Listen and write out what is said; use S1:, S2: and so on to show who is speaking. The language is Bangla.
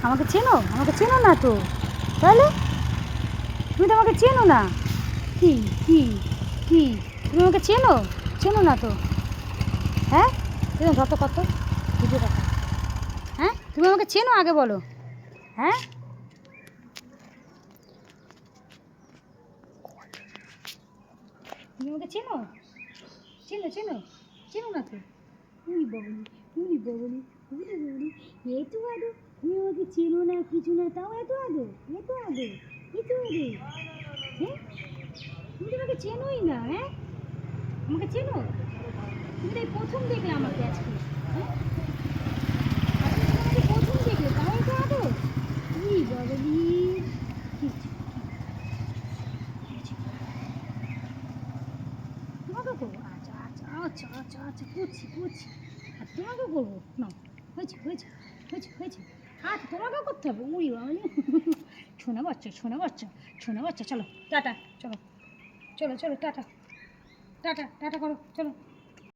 S1: আমাকে চেনো? আমাকে চেনো না তো, তাহলে তুমি তো আমাকে চেনো না। কি কি কি তুমি আমাকে চেনো? চেনো না তো। হ্যাঁ, কত কত ভিডিও কথা। হ্যাঁ, তুমি আমাকে চেনো আগে বলো। হ্যাঁ, তুমি আমাকে চেনো? চেনো চেনো চেনো না তো। উনি বলি, উনি বলি, উনি বলি, এত আদো। তুমি আমাকে চেনো না, কিছু না, তাও এত আদো, এত আদো, এত আদো। হ্যাঁ, তুমি তো আমাকে চেনোই না। হ্যাঁ, আমাকে চেনো? তুমি তো এই প্রথম দেখলে আমাকে আজকে। হ্যাঁ, আমাকে প্রথম দেখলে, তাও এত আদো। উনি বলি, কিছু কিছু তোমাকে করবো? আচ্ছা আচ্ছা আচ্ছা আচ্ছা আচ্ছা, করছি করছি। আর তোমাকে করবো না? হয়েছে হয়েছে হয়েছে হয়েছে। আচ্ছা, তোমাকেও করতে হবে? উড়ি বাবা, শোনা বাচ্চা, শোনা বাচ্চা, শোনা বাচ্চা। চলো টাটা, চলো চলো চলো, টাটা টাটা টাটা করো, চলো।